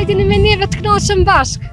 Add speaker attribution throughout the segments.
Speaker 1: Hajdini me neve të knoqëm bashk.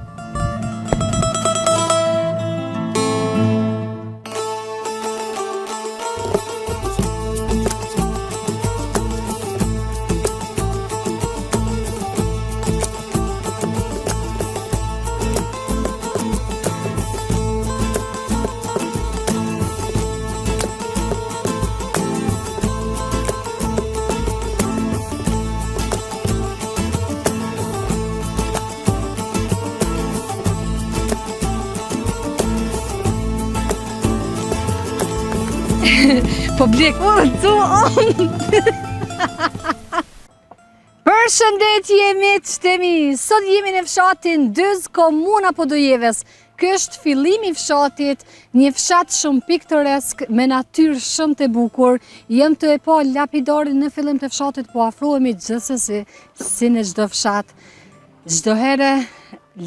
Speaker 1: Po blek, Përshëndetje miq të mi, sot jemi në fshatin Dyz, komuna Podojeves. Ky është fillimi i fshatit, një fshat shumë piktoresk, me natyrë shumë të bukur. Jem të e pa lapidarin në fillim të fshatit, po afrohemi gjithsesi si në çdo fshat. Çdo herë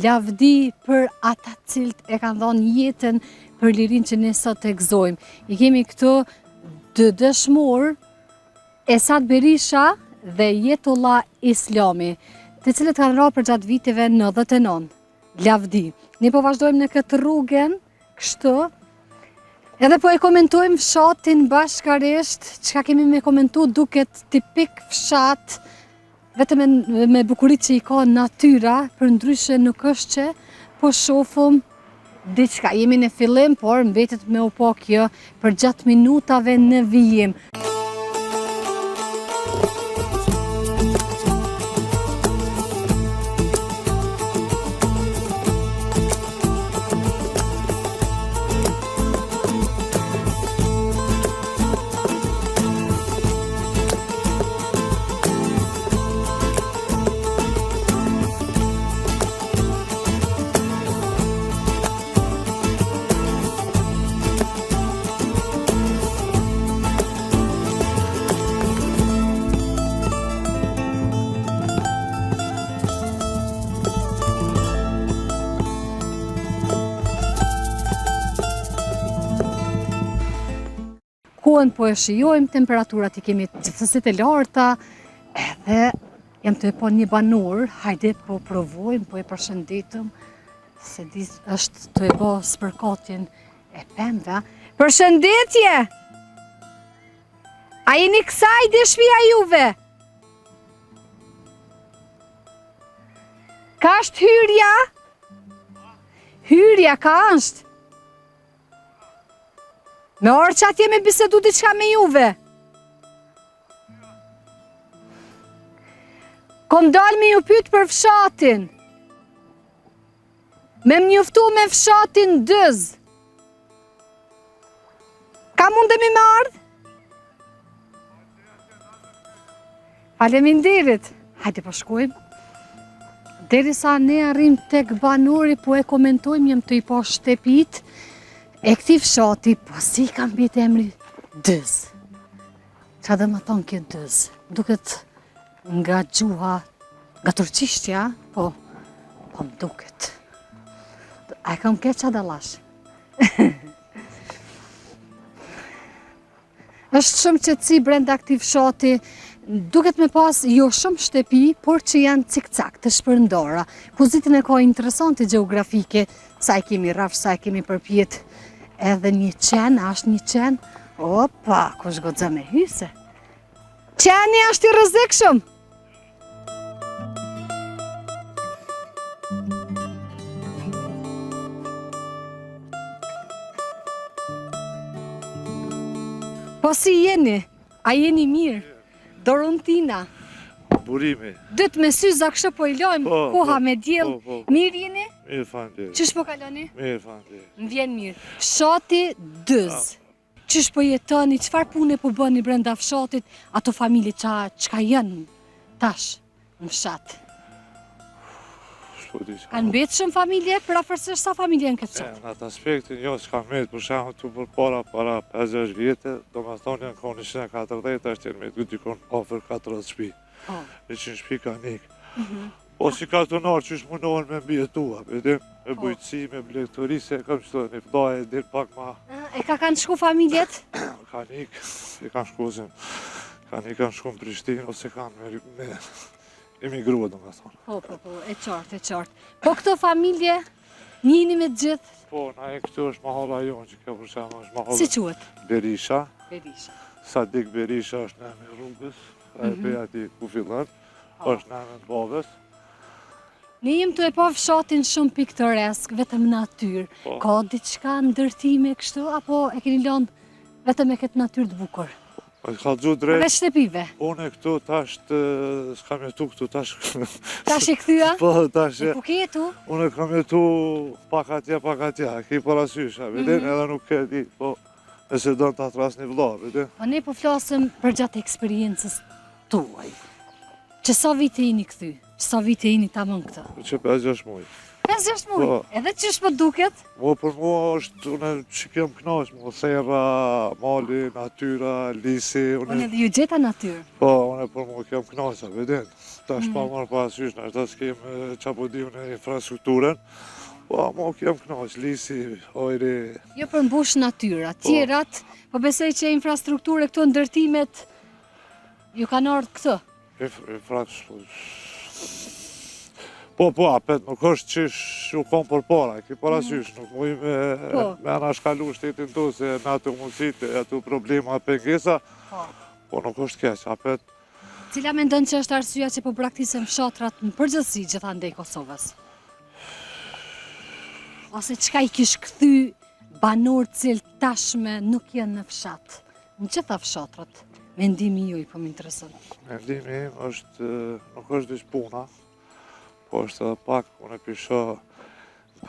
Speaker 1: lavdi për ata cilët e kanë dhënë jetën për lirinë që ne sot e gëzojmë. I kemi këtu të dëshmor Esad Berisha dhe Jetullah Islami, të cilët kanë rarë për gjatë viteve 99. Lavdi. Ne po vazhdojmë në këtë rrugën, kështu, edhe po e komentojmë fshatin bashkarisht, çka kemi me komentu duket tipik fshat, vetëm me bukuritë që i ka natyra, për ndryshe nuk është që po shofëm diçka. Jemi në fillim, por mbetet me u pa kjo për gjatë minutave në vijim. Kohën po e shijojmë, temperaturat i kemi gjithsesi të larta, edhe jam të e po një banor, hajde po provojmë, po e përshëndetëm, se di është të e po spërkatjen e pemve. Përshëndetje! A jeni kësaj dhe shpia juve? Ka është hyrja? Hyrja ka është? Me orë që atje me bisedu diçka me juve. Kom dal me ju pyet për fshatin. Me më njoftu me fshatin Dyz. Ka mundemi me ardhë? Faleminderit. Hajde po shkojmë. Derisa ne arrim tek banori, po e komentojmë, jem të i pa shtepit. E këti fshati, po si kam bit emri Dyz. Qa dhe më thonë kjo Dyz? Duket nga gjuha, nga turqishtja, po më duket. A e kam keqa dalash. Është shumë qetësi brenda këti fshati, duket me pas jo shumë shtepi, por që janë cik-cak të shpërndara. Pozitin e ka interesante geografike, sa e kemi rafsh, sa e kemi përpjet. Edhe një qenë, ashtë një qenë. Opa, kush goxha me hyse. Qeni ashtë i rrezikshëm. Po si jeni? A jeni mirë? Dorontina.
Speaker 2: Burimi.
Speaker 1: Dytë me syza kështu po i lojmë, koha me diell. Mirë jeni?
Speaker 2: Mirë faleminderit.
Speaker 1: Çish po kaloni?
Speaker 2: Mirë faleminderit.
Speaker 1: M'vjen mirë. Fshati Dyz. Çish po jetoni, çfarë pune po bëni brenda fshatit, ato familje çka janë tash në fshat? Kanë mbetë shumë familje, për afërsisht sa familje në këtë fshat?
Speaker 2: Në atë aspektin, jo s'ka mbetë, për shembull tu për para 50 vjetë, domethënë janë konë 140, është janë me dikon afër 40 shtëpi. 100 shtëpi kanë ikë. Po si kartonarë që shmunohen me mbjetua, me bujqësi, me blektori, se kam qëto një vdaje, dhe pak ma...
Speaker 1: E kanë shku familjet?
Speaker 2: Kanë ikë, e kanë shku zem. Kanë shku në Prishtinë, ose kanë me emigrua domethënë.
Speaker 1: Po, e qartë. Po këto familje, njini me gjithë,
Speaker 2: Po, na e këtu është mahalla jonë që ka për shembull është mahalla
Speaker 1: si quhet?
Speaker 2: Berisha.
Speaker 1: Berisha.
Speaker 2: Sadik Berisha është në emrin rrugës, ai pe aty ku fillon, është në emrin babës.
Speaker 1: Ne jem të e pa fshatin shumë piktoresk, vetëm natyrë.
Speaker 2: Po.
Speaker 1: Ka diçka ndërtime kështu, apo e keni lënë vetëm e këtë natyrë të bukur?
Speaker 2: Ka gju drejt,
Speaker 1: Përveç shtëpive.
Speaker 2: unë këtu tash s'kam jetu këtu tash.
Speaker 1: Tash e kthya?
Speaker 2: Po, tash
Speaker 1: E ku ke jetu?
Speaker 2: unë kam jetu pak atje, ki parasysh, edhe nuk e di, po nëse do të atras një vëlla, vete.
Speaker 1: Po ne po flasëm për gjatë eksperiencës tuaj. Që sa vite jeni kthy? Sa vite jeni tamam këta?
Speaker 2: Që 5-6 muaj.
Speaker 1: 5-6 muaj.
Speaker 2: Po.
Speaker 1: Edhe ç'ish po duket?
Speaker 2: Për mua është, unë që kem kënaq, thera, mali, natyra, lisi,
Speaker 1: Unë edhe ju gjeta natyrë.
Speaker 2: po, unë për mua kem kënaqa, veten. Tash pa marrë parasysh, në ashtë s'kem qapo di unë infrastrukturën, po, mua kem kënaq, lisi, ojri,
Speaker 1: Jo përmbush natyra, tjerat, po besoj që infrastrukturë këto ndërtimet ju kanë ardhur këto.
Speaker 2: Po, apet, nuk është që u kom për para, ki parasysh, nuk muj me anashkalu shtetin tu, se me atë mundësit, atë problema, pengesa, po nuk është keq, apet.
Speaker 1: Cila mendon që është arsyeja që po braktisën fshatrat në përgjithësi gjithandej Kosovës? Ose çka i kish kthy banorët cilë tashme nuk janë në fshat? Në gjitha fshatrat, mendimi juaj po më intereson.
Speaker 2: Mendimi im është, nuk është diç puna, po është edhe pak, unë e pisha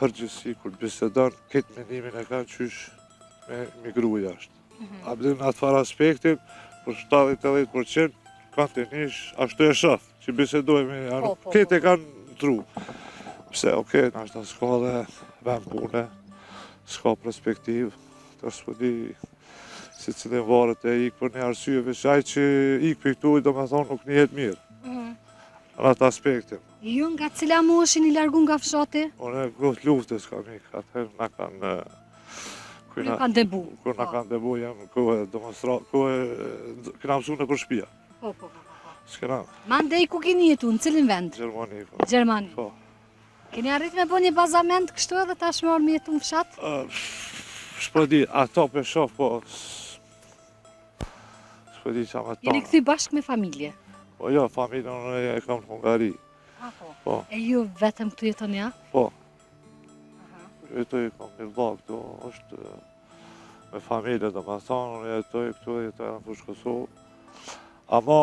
Speaker 2: përgjithësi, kur bisedon, këtë mendimin e kanë qysh me migru jashtë. Abdim në atë farë aspektin, për 70-80% kanë të nish, ashtu e shaf, që bisedojme, këtë e kanë tru. Pse, okej, në ashtë s'ka dhe vend pune, s'ka perspektiv, të s'po di si cilin varet e ikë për një arsye, veç aj që ikë për këtu, do me thonë nuk një jetë mirë. Në atë aspektin.
Speaker 1: Ju nga cila moshin i largu nga fshati?
Speaker 2: Unë e gotë luftës kam ikë, atëherë na kanë...
Speaker 1: Kur ju kanë debu.
Speaker 2: Kur na kanë debu, jam kohë demonstrat, këna mësu në për shpia.
Speaker 1: Po.
Speaker 2: S'kena,
Speaker 1: Mandej ku keni jetu, në cilin vend?
Speaker 2: Gjermani, po.
Speaker 1: Gjermani.
Speaker 2: Po.
Speaker 1: Keni arrit me bo një bazament kështu edhe tash me me jetu në fshat?
Speaker 2: Shpo di, ato për shof, po... Shpo di që amë të
Speaker 1: Jeni kthy bashkë me familje?
Speaker 2: Po jo, familjen unë e kam në Hungari. Po.
Speaker 1: E ju vetëm këtu jeton ja?
Speaker 2: Po. Jetoj kam një vlla këtu, është me familje, do me thonë, unë jetoj këtu, jetoj në Fushë Kosovë. Ama...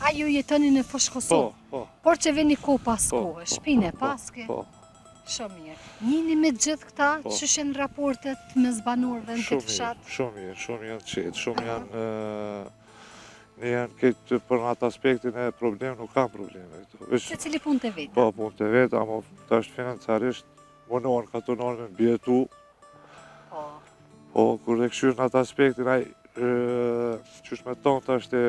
Speaker 1: A ju jetoni në Fushë Kosovë?
Speaker 2: Po.
Speaker 1: Por që veni ko pas kohë, shpine paske?
Speaker 2: Po.
Speaker 1: Shumë mirë. Njini me gjithë këta,
Speaker 2: Po.
Speaker 1: që shenë raportet me zbanorëve në këtë fshat?
Speaker 2: Shumë janë qetë, shumë janë... Ne janë këtë për në atë aspektin e problem, nuk kam probleme këtu.
Speaker 1: Se cili punë të vetë?
Speaker 2: Po, punë të vetë, ama të është financarisht, mënohen ka të nërë me bjetu. Po, kur e këshyrë në atë aspektin, qysh me tonë të është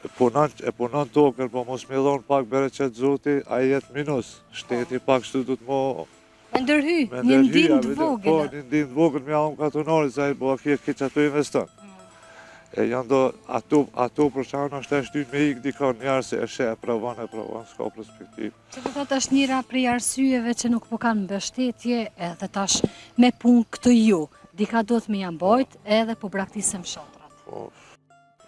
Speaker 2: e punon tokër, po mos me dhonë pak bere qëtë zoti, a jetë minus. Shteti pak shtu du të mo...
Speaker 1: Me ndërhy, një ndinë të vogël.
Speaker 2: Po, një ndinë të vogël, me amë ka të nërë, sa i bo aki e ki që ato investon. E janë do, ato për shanë është e shtynë me ikë dika njarë se e e pravon, s'ka perspektiv.
Speaker 1: Që të thotë është njëra prej arsyeve që nuk po kanë mbështetje edhe tash me punë këtë ju. Dika do të me janë bojt edhe po braktisëm shatrat.
Speaker 2: Po,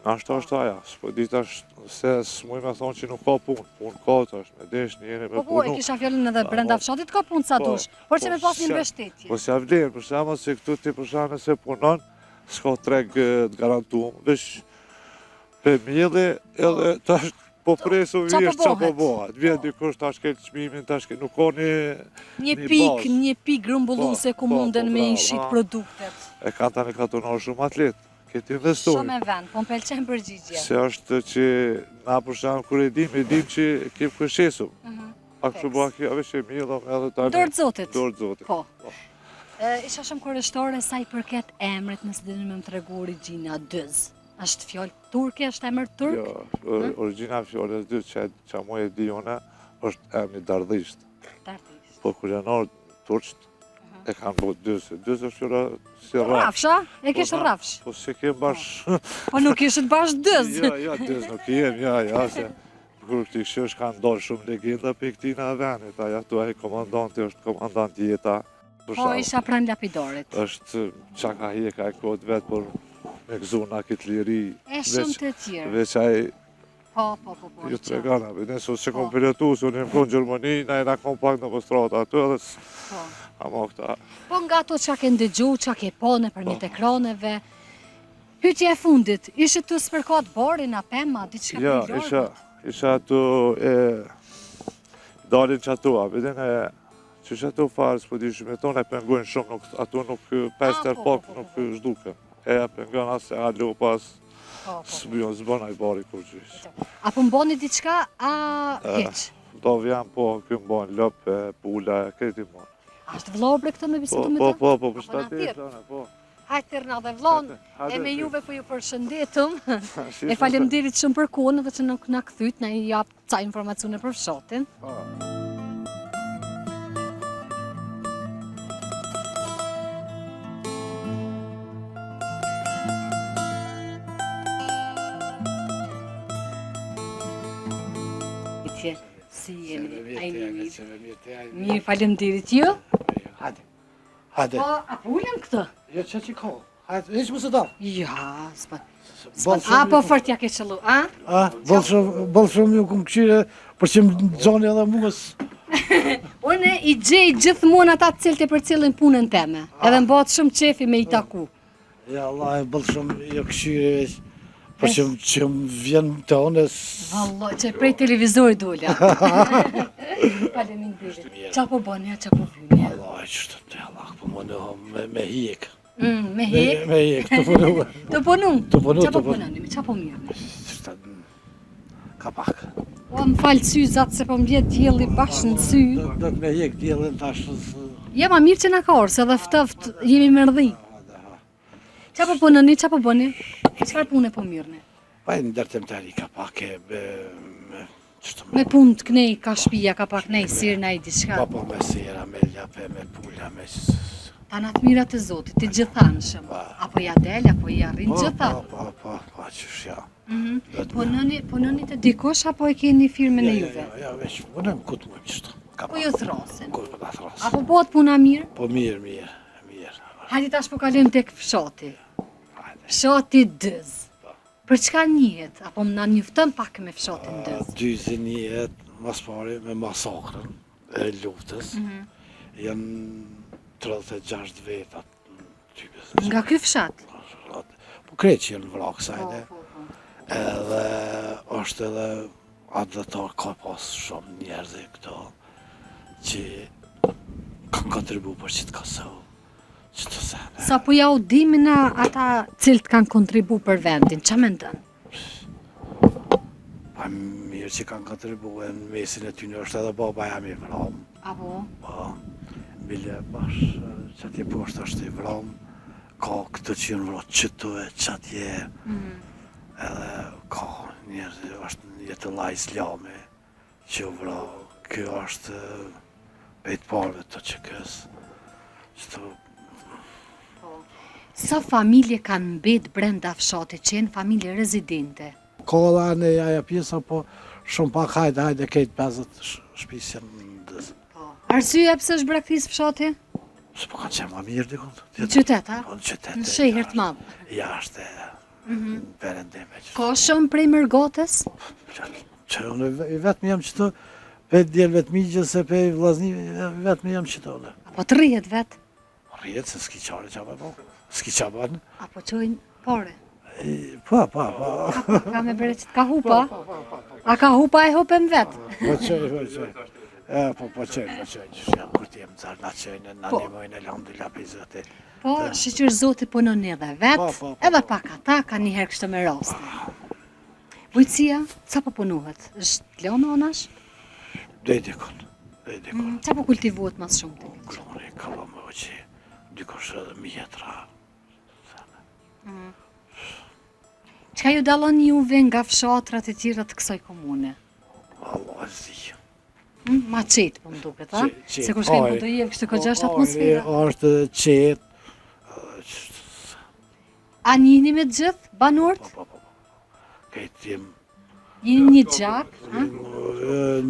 Speaker 2: ashtë është aja, s'po dit është se s'muj me thonë që nuk ka punë ka të është, me desh njëri me punu.
Speaker 1: Po, e kisha fjallin edhe brenda fshatit ka punë sa dush, por që me pas një mbështetje.
Speaker 2: Po, s'ja vlerë, për shama se këtu ti për shama se punon, s'ka treg të garantuam, veç për mjëlle edhe tash po presu vjesh qa po bohat. Vjen dikush tash këtë qmimin, tash këtë nuk ka
Speaker 1: një pik grumbulluse ku munden me i shit produktet.
Speaker 2: E kanë tani katonarë shumë atlet, këtë investori.
Speaker 1: Shumë e vend, po më pelqen përgjigje.
Speaker 2: Se është që na për shama kër e dim që kem këshesum. A kështu bëha kjo, veç e mjëlla edhe tani...
Speaker 1: Dorë zotit.
Speaker 2: Dorë zotit.
Speaker 1: Po. Isha shumë kërështore sa i përket emrit nësë dhe me më të regu Origjina Dëz. Është fjallë turke, është emër turk?
Speaker 2: Jo, Origjina fjallë e dytë që mu e di une, është emri Dardhisht.
Speaker 1: Dardhisht.
Speaker 2: Po kur janë orë turqët, e kanë bërë Dëz. Dëz është fjallë si rafsh.
Speaker 1: Rafsha? E kishë rafsh?
Speaker 2: Po se kem bash...
Speaker 1: Po nuk ishët bash Dëz?
Speaker 2: Ja, Dëz nuk jem, ja, se... kur këti këshish ka ndorë shumë legenda për këtina venit, aja tu ai komandanti është komandant jeta.
Speaker 1: Po isha pranë lapidarit.
Speaker 2: është qa ka hjeka e kod vetë për me gëzuna këtë liri.
Speaker 1: E shumë të tjerë.
Speaker 2: Veç ai
Speaker 1: Po.
Speaker 2: ju të regana, nësë që kom përjetu, se unë jem konë Gjermani, na e na kom pak në pëstrata aty edhe ama këta.
Speaker 1: Po nga ato që ke ndëgju, që ke po në përmjet ekraneve, pyetja e fundit, ishe të spërkat barin, a pema, diçka
Speaker 2: Ja,
Speaker 1: për lorët?
Speaker 2: isha ato dalin që ato, a vedin e që që ato farës, po di shumë e tonë e pengojnë shumë, ato nuk pester pak, nuk zhduke. E pengon asë e alo pas, s'bën ai bari kur gjysh.
Speaker 1: Apo mboni diçka, a heq?
Speaker 2: Do vjen po, kjo mbon lop, pula, kreti mbon.
Speaker 1: Ashtë vlobre këtë me bisedu me
Speaker 2: Po,
Speaker 1: të?
Speaker 2: për shtatit, po.
Speaker 1: Hajtë tërna dhe vlon, e me juve po ju përshëndetëm. E faleminderit shumë për kohën dhe që nuk na kthyt, na i jap ca informacione për fshatin. Si jeni? Mirë, faleminderit ju.
Speaker 3: Hajde.
Speaker 1: Po, apo ulem këtë?
Speaker 3: Jo, që ka. Hajde, hiç mos e dal.
Speaker 1: Ja, s'pan. Apo fort ja ke qëllu, a?
Speaker 3: Boll shumë ju kum këshire, për që më gjoni edhe mungës.
Speaker 1: Unë i gjej gjithmonë ata të cilët e përcjellin punën teme. Edhe m'bëhet shumë qefi me i taku.
Speaker 3: Ja, Allah, boll shumë jo këshire veç. Për që më vjen të onës.
Speaker 1: Valla, që prej televizorit dola. Faleminderit. Qa po bëni, qa po vyni?
Speaker 3: Allah, qështë të Allah, po më në me hijek.
Speaker 1: Me hek?
Speaker 3: Me hijek, të punu.
Speaker 1: Të punu?
Speaker 3: Të punu,
Speaker 1: Qa po
Speaker 3: të punu.
Speaker 1: punoni, qa po mirë?
Speaker 3: Ka pak.
Speaker 1: O, më falë syzat se po mbjet djeli bashkë në sy.
Speaker 3: Do të me hijek djelën tash.
Speaker 1: Ja, ma mirë që na ka orë, se dhe ftëft jemi mërdhi. Qa po punoni, qa po bëni? Qëfar pune po mirëni?
Speaker 3: Pa e në dërtem të eri ka pak e
Speaker 1: Me punë të knej, ka shpia, ka pak nej, sirë, nej, diçka.
Speaker 3: Po me sira, me ljape, me pula, me...
Speaker 1: Ta natë mirat e Zotit, të gjithanshëm. Apo ja del, apo ja rrinë gjitha.
Speaker 3: Po, qësh ja.
Speaker 1: Punoni të dikush, apo e keni firmën e juve?
Speaker 3: Ja, veç, punëm ku të më qështu.
Speaker 1: Po ju thrasin.
Speaker 3: Ku të thrasin.
Speaker 1: Apo bëhet puna mirë?
Speaker 3: Po mirë.
Speaker 1: Hajde tash po kalim tek fshati. Fshati Dëz. Për çka njihet? Apo më na njoftën pak me fshatin Dëz?
Speaker 3: Dyzi njihet, mas pari, me masakrën e luftës. Janë 36 vetat në typës.
Speaker 1: Nga ky fshat?
Speaker 3: Po krejt që janë vrak sajne. Edhe është edhe atë dhe ta ka pas shumë njerëzi këto që kanë kontribu për që të kasohu.
Speaker 1: Sa po ja u dimina ata cilët kanë kontribu për vendin, qa me ndën?
Speaker 3: Pa mirë që kanë kontribu e në mesin e ty në është edhe baba jam i vram.
Speaker 1: Apo?
Speaker 3: Po, bile bash që atje poshtë është i vram, ka këtë që jënë vrat qëtu e që atje, edhe ka njerëz, është një jetë la islami, që u vra, kjo është pejtë parve të që kësë, që të
Speaker 1: Sa familje kanë mbet brenda fshatit që jenë familje rezidente?
Speaker 3: Ka dhe anë aja pjesa, po shumë pak hajde kejtë 50 shpisë janë në Dëz.
Speaker 1: Arsyeja pse është braktis fshati?
Speaker 3: Se po kanë qenë ma mirë dikon.
Speaker 1: Në qytet, a?
Speaker 3: Po në qytet.
Speaker 1: Në shehër të madhë.
Speaker 3: Jashtë e perëndime.
Speaker 1: Ka shumë prej mërgotes?
Speaker 3: Që unë vetëm jam qëto, pe djelë vetëmi gjëse pe vlazni, vetëm jam qëto.
Speaker 1: Apo të rrihet vetë?
Speaker 3: Rrihet se s'ki qare qa me po. S'ki qa banë.
Speaker 1: Apo qojnë pare?
Speaker 3: Po.
Speaker 1: Ka me bere që t'ka hupa? A ka hupa e hupem vetë?
Speaker 3: Po qoj. Po qoj. Kur t'jem zarë na qojnë, na nimojnë e landu lapi zëti.
Speaker 1: Po, shqyqyr Zotit punon edhe vetë, edhe pak ata ka njëherë kështë me raste. Vujtësia, ca po punohet? Është lonë onash?
Speaker 3: Dejtikon.
Speaker 1: Qa po kultivohet mas shumë të këtë?
Speaker 3: Kloni, kalome o që dikosh edhe mjetra.
Speaker 1: Qka ju dalon juve nga fshatrat e tjera të kësaj komune?
Speaker 3: Allah e zi.
Speaker 1: Ma qetë po më duket, a? Se kur shkajnë po të jevë kështë këtë gjashtë atmosfera.
Speaker 3: Është qetë.
Speaker 1: A njini me të gjithë, banorët?
Speaker 3: Po. Kejtë jem
Speaker 1: Jeni një gjak, a?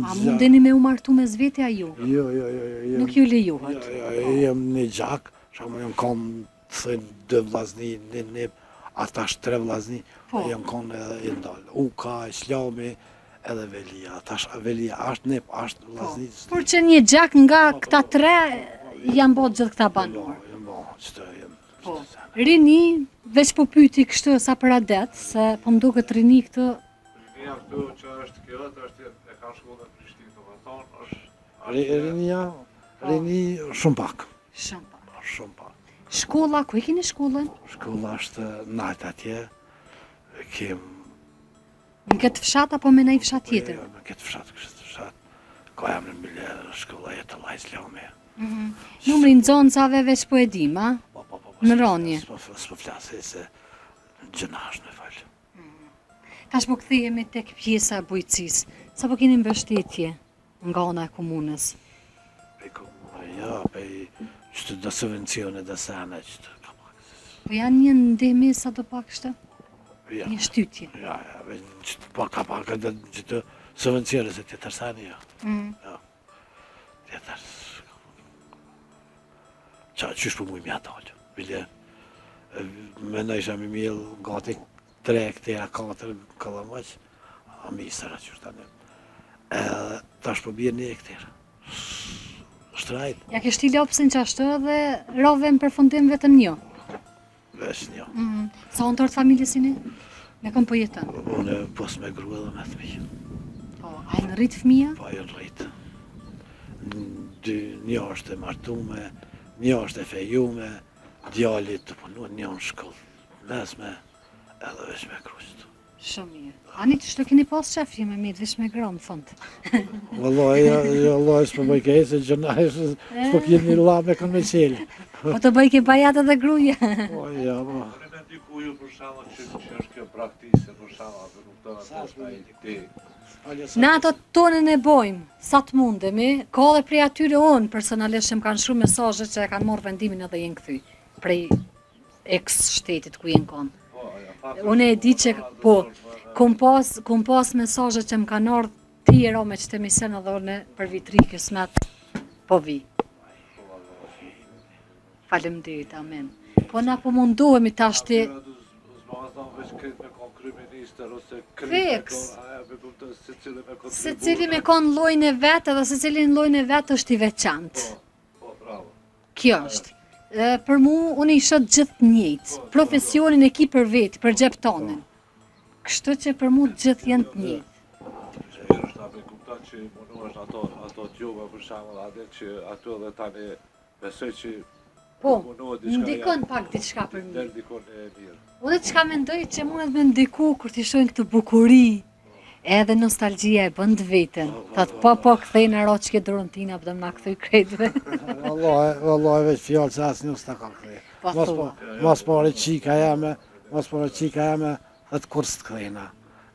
Speaker 1: A mundeni me u martu me zvete a ju?
Speaker 3: Jo.
Speaker 1: Nuk ju lejohet.
Speaker 3: Jem një gjak, shumë jem kom të thënë 2 vllazni, një nip, ata 3 vllazni,
Speaker 1: Po.
Speaker 3: jem kom edhe i ndalë. Uka, Islami, edhe Velia. Tash Velia është nip, është vllazni.
Speaker 1: Por që një gjak nga këta 3 janë bot gjithë këta banor.
Speaker 3: Jem bo, qëtë jem.
Speaker 1: Po. Rini, veç po pyti kështu sa për adet, se po më duket rini këtë.
Speaker 2: Rinia këtu që është kjo, është e ka shkollën në Prishtinë, domethënë është
Speaker 3: Rini shumë pak.
Speaker 1: Shumë pa.
Speaker 3: Shumë pak.
Speaker 1: Shkolla, ku e keni shkollën?
Speaker 3: Shkolla është nalt atje, kem
Speaker 1: Në këtë fshat apo me nej fshat tjetër?
Speaker 3: me këtë kështë fshat, ka jam në mbile shkolla jetë Allah Islami.
Speaker 1: Numri nxoncave veç po e dim, a?
Speaker 3: Po.
Speaker 1: Në ronje.
Speaker 3: S'po flasë se gjënash në falë.
Speaker 1: Tash po kthehemi tek pjesa e bujqësisë. Sa po keni mbështetje nga ana e komunës?
Speaker 3: Qëtë do subvencione dhe sene, qëtë ka pak.
Speaker 1: Po janë një ndihmë sa do pak kështë?
Speaker 3: Ja,
Speaker 1: Një shtytje.
Speaker 3: qëtë pa ka pak edhe qëtë subvencione se tjetër sene, ja. Ja. Tjetër. Qysh për muj mja talë, bile. Me në isha mi mjëllë gati 3 këtera 4 këllëmëq, a mi sëra qështë tani. Edhe tash po bje 1 këtera. Shtrajt,
Speaker 1: Ja ke shtile opsin që ashtë dhe rove në përfundim vetëm një.
Speaker 3: vesh një.
Speaker 1: Sa unë tërtë familjes ini? Me kom po jetën?
Speaker 3: Unë pos me gru edhe me thmi.
Speaker 1: Po, a e në rritë fëmija?
Speaker 3: Po e në rritë. Një është e martume, një është e fejume, djallit të punu, një në shkollë. Mesme, edhe veç me krusht.
Speaker 1: Shumë mirë. Ani që shto keni pas qefje me mitë, vish me gra, më fund.
Speaker 3: Wallahi s'po bëj kej se gjëna s'po kjetë një la me kanë me qelë.
Speaker 1: Po të bëj ke bajat edhe gruja.
Speaker 3: Po, ja, po.
Speaker 2: Unë me ndiku ju për shama që është kjo praktise për shama, për nuk të në të ide.
Speaker 1: Na ato tonën e bojmë, sa të mundemi, ka dhe prej atyre unë personalisht që më kanë shumë mesazhe që e kanë marrë vendimin edhe jenë këthy, prej ex shtetit ku jenë konë. Unë e di që, po, kom pas mesazhe që më kanë ardhur ti e me që të misen edhe unë për vitri kësmet, po vi. Faleminderit, amen. Po na po mundohemi tash ti. Fiks. Se cili me konë lojnë e vetë edhe se cili në lojnë e vetë është i veçantë.
Speaker 2: Po, bravo.
Speaker 1: Kjo është. Për mu, unë i shot gjithë njëjtë. Profesionin e ki për vetë, për gjep tonën. Kështu që për mu gjithë janë të njëjtë.
Speaker 2: Është abe kupta që mundu është ato t'juve për shama dhe adet që ato edhe tani besoj që
Speaker 1: Po,
Speaker 2: mundu diçka
Speaker 1: ndikon pak diçka për mirë.
Speaker 2: del dikon e mirë.
Speaker 1: Unë çka mendoj që mundet me ndiku kur t'i shojnë këtë bukuri, edhe nostalgjia e bën të veten. Thotë po kthejnë aro që ke durën tina, po do më na kthy krejtve.
Speaker 3: Wallahi veç fjallë se asë njës të ka këthej.
Speaker 1: Po thua.
Speaker 3: Mos pare qika jeme, dhe të kur së të këthejna.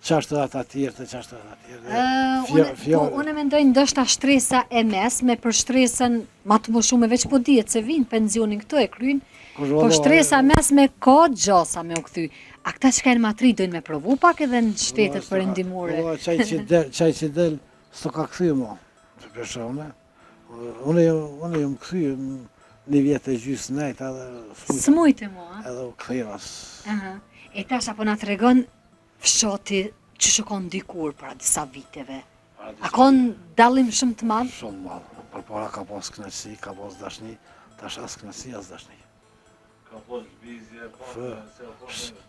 Speaker 3: Qashtë ata tjerë, qashtë ata tjerë.
Speaker 1: Po, unë mendoj ndoshta shtresa e mesme për shtresën ma të më shumë veç po dihet se vinë pensionin këto e kryin, po shtresa mesme ka gjasa me u kthy. A këta që kanë matri dojnë me provu pak edhe në shtetet perëndimore.
Speaker 3: Qaj që del, s'to ka këthy mo, të peshone. Unë jam këthy një vjetë e gjysë nejtë edhe
Speaker 1: Smujte mo, a?
Speaker 3: edhe u këthyras.
Speaker 1: E tash apo na tregon fshati që shkon dikur para disa viteve. A kon dallim shumë të madh?
Speaker 3: Shumë madhë. Për para ka pas knaqësi, ka pas dashni, tash as knaqësi, as dashni.
Speaker 2: Ka pos bizje,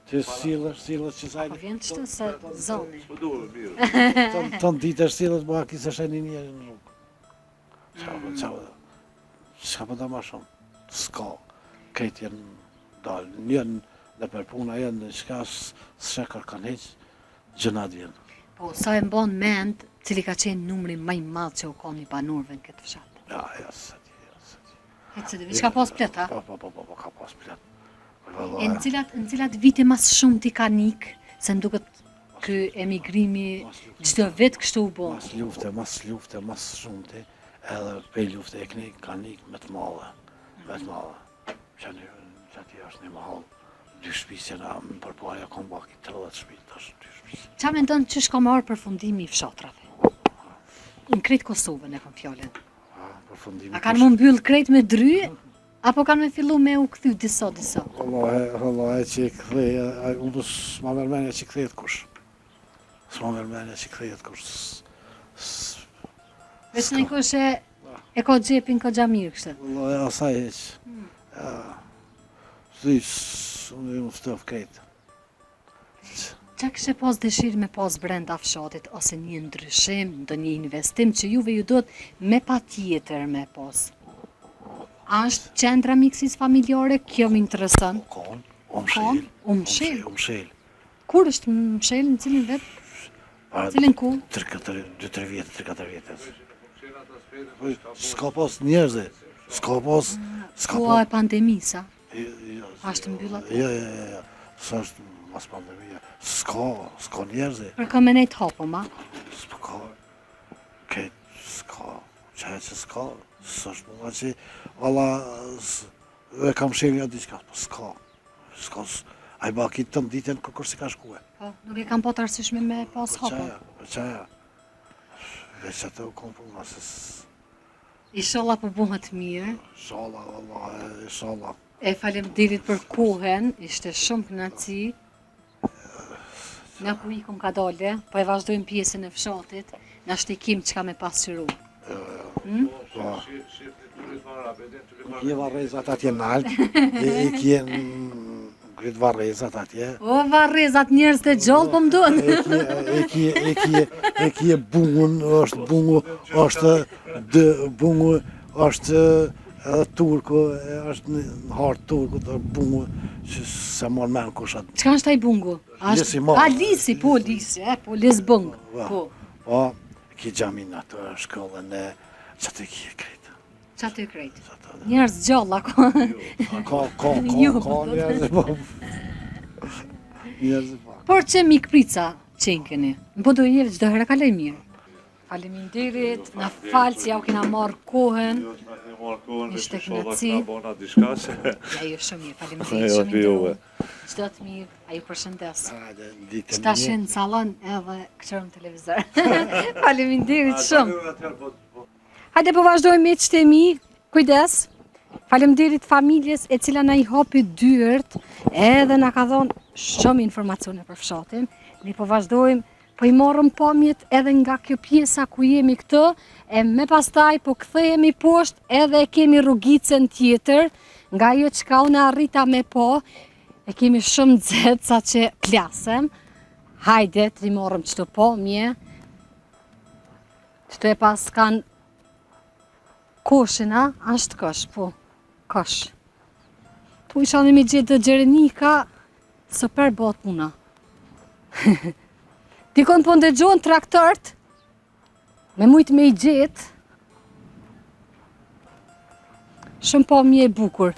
Speaker 3: Ti sillesh që
Speaker 1: Po
Speaker 3: sajnë.
Speaker 1: vjen çto se zoni.
Speaker 2: po duhe mirë.
Speaker 3: Ton ditë sillet, bëha kisë sheni një në rrugë. Qa për da ma shumë? S'ka. Këtë jenë dalë. Njën dhe për puna jenë, shka s'shekër kanë heqë, gjënat vjenë.
Speaker 1: Po, sa e mbon mend, cili ka qenë numri më i madh që u ka një banorëve në këtë fshat.
Speaker 3: Ja, së ti.
Speaker 1: Ecë dhe ka pas plet, ha?
Speaker 3: Po, ka pas plet.
Speaker 1: E në cilat vite mas shumë ti ka nik, se më duket ky emigrimi çdo vit kështu u bë.
Speaker 3: Mas lufte, mas shumëti, edhe pej lufte e ka nik me të madhe. Që ati është një mahal 2 shtëpi që na përpara kam baki 30 shtëpi, tash 2 shtëpi.
Speaker 1: Qa me ndonë që shka marrë përfundimi i fshatrave? Në kretë Kosovën e kam fjallin.
Speaker 3: Përfundimi.
Speaker 1: A kanë më mbyll krejt me dry, apo kanë me fillu me u kthy disa?
Speaker 3: Wallahi që kthej, unë s'ma merr mendja që kthehet kush. S'ma merr mendja që kthehet kush.
Speaker 1: Veç në kush e ka xhepin ka xhamir kështë.
Speaker 3: Wallahi asaj hiç. Unë më ftof krejt.
Speaker 1: Qa kështë pas dëshirë me pas brenda fshatit, ose një ndryshim, ndo një investim që juve ju do të me pa tjetër me pas? A është qendra miksis familjare, kjo më interesën?
Speaker 3: Kon, mshel.
Speaker 1: Kur është mshel, në cilin vetë? Cilin ku?
Speaker 3: 2-3 vjetë. S'ka pas njerëze, s'ka pas...
Speaker 1: Kua e pandemisa? Ashtë mbyllat?
Speaker 3: Jo, së është mas pandemija. S'ka njerëze.
Speaker 1: Për ka me nejtë hapo, ma?
Speaker 3: S'ka, këtë s'ka, qaj që s'ka, s'është më nga që, valla, e kam shenja diqka, s'ka, a i baki të ditën kërkur si ka shkue.
Speaker 1: Po, nuk e kam po të arsyshme me pas hapo.
Speaker 3: Qaja, veç atë u kom puna, se
Speaker 1: Inshallah po buhet mirë.
Speaker 3: Inshallah, valla, inshallah.
Speaker 1: E faleminderit për kohën, ishte shumë kënaqësi. Na ku ikum ka dole, po e vazhdojmë pjesën e fshatit, na shtikim çka me pasqyru. Kje
Speaker 3: varrezat atje nalt, e kje ngrit varrezat atje.
Speaker 1: O, varrezat njerëz të gjallë po mdon.
Speaker 3: E kje bungun, është edhe turku, është në hartë turku të bungu, që se mor men kush atë.
Speaker 1: Çka është ai bungu?
Speaker 3: Lisi ma.
Speaker 1: A lisi, po lisbung. Po.
Speaker 3: Po, ki gjamin atë shkollën e qatë e kje krejtë.
Speaker 1: Qatë e krejtë. Njerëz gjalla ko.
Speaker 3: Ka njerëz po. Njerëz po.
Speaker 1: Por që mikprica qenkeni, në Podojevë çdo herë kaloj mirë. Faleminderit, na falë që ja u kena marrë kohën. Ishte kënaqësi. Ja ju shumë mirë, faleminderit shumë mirë. Çdo të mirë, a ju përshëndes. Që tashin në salon edhe këqërëm televizor. Faleminderit shumë. Hajde po vazhdojmë me ç'të mi, kujdes. Faleminderit familjes e cila na i hapi dyert, edhe na ka dhënë shumë informacione për fshatin. Ne po vazhdojmë, po i morëm pamjet edhe nga kjo pjesa ku jemi këtë, e me pastaj po kthehemi poshtë edhe e kemi rrugicën tjetër, nga ajo çka unë arrita me po, e kemi shumë nxehtë sa që plasem. Hajde, të i morëm qëto pamje. Qëto e pas kanë koshina, ashtë kosh, po, kosh. Tu isha në me gjithë dhe Gjerenika, së për bot puna. Dikon po ndëgjohen traktort, me mujtë me i gjithë. Shumë pamje e bukur.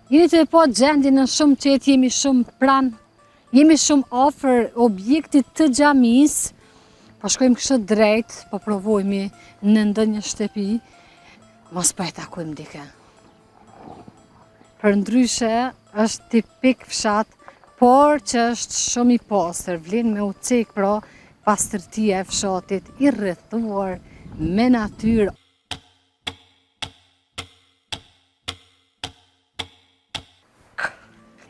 Speaker 1: Jeni të po gjendin në shumë qetë, jemi shumë pranë, jemi shumë afër objektit të xhamis, po shkojmë kështë drejt, po provojmë në ndonjë shtëpi, mos po e takojmë dikë. Për ndryshe është tipik fshat, por që është shumë i pastër, vlen me u cek pra pastërtia e fshatit i rrethuar me natyrë.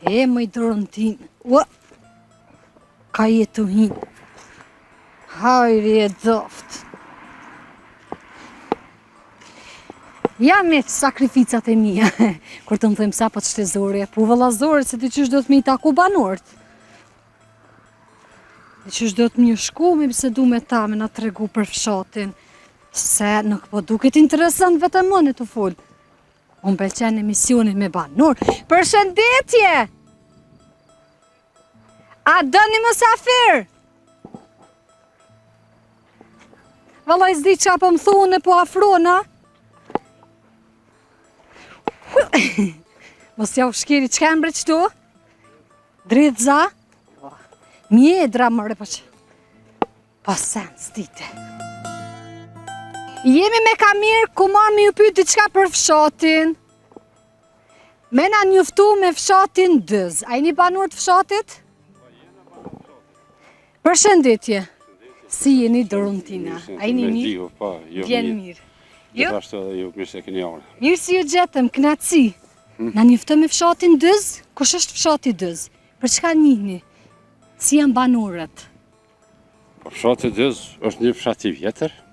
Speaker 1: E më i dorën tin, ka jetu hin, hajri e doft. Ja me sakrificat e mija, kur të më thëmë sa po të shtezore, po vëllazore, se të qysh do të me i taku banorët. Qysh do të më shku me bisedu me ta, me na tregu për fshatin, se nuk po duket interesant vetëm më në të fol. Unë pëlqen emisionin me banor. Përshëndetje! A dëni mësafir? Vallaj s'di qa po më thune po afrona. Mos ja u shkeri, qka mbre qëtu? Dritza? Mjedra mëre po që. Po sen, s'dite. Jemi me Kamir, ku marrë me ju pyet diçka për fshatin. Me na njoftu me fshatin Dëz. A jeni banor të fshatit? Përshëndetje. Si jeni Dorontina? A jeni mirë? Vjen mirë. Jo?
Speaker 4: Ashtu edhe ju mirë se keni ardhur.
Speaker 1: Mirë si ju gjetëm, knatësi. Na njoftë me fshatin Dëz? Kush është fshati Dëz? Për çka njihni? Si janë banorët?
Speaker 4: Po fshati Dëz është një fshat i vjetër.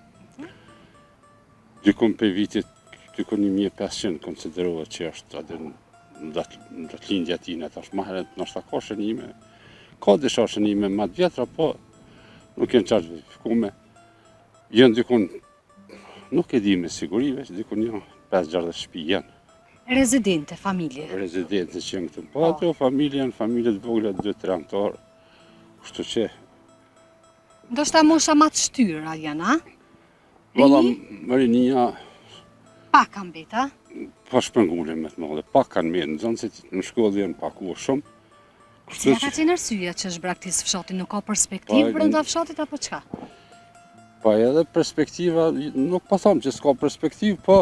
Speaker 4: Dikun për vitit, dikun 1500 konsiderohet që është atë në lindja tina, tash më herët nështë ka shënime. Ka disha shënime më të vjetra, po nuk jenë qartë verifikume. Jenë dikun, nuk e di me sigurive, që dikun janë 5-6 shtëpi janë.
Speaker 1: Rezidente, familje.
Speaker 4: Rezidente që janë këtu. Po ato familje të vogla 2-3 anëtar, kështu që.
Speaker 1: Ndoshta mosha ma të shtyra janë, a?
Speaker 4: Valla, rinia,
Speaker 1: Pak kanë beta.
Speaker 4: pa shpërngullim me të madhe, pak kanë mirë, në zonë se në shkollë janë pakuar shumë.
Speaker 1: Cila ka qenë arsyeja që zhbraktis fshati, nuk ka perspektivë brenda fshatit apo çka?
Speaker 4: Po edhe perspektiva, nuk po them që s'ka perspektivë, po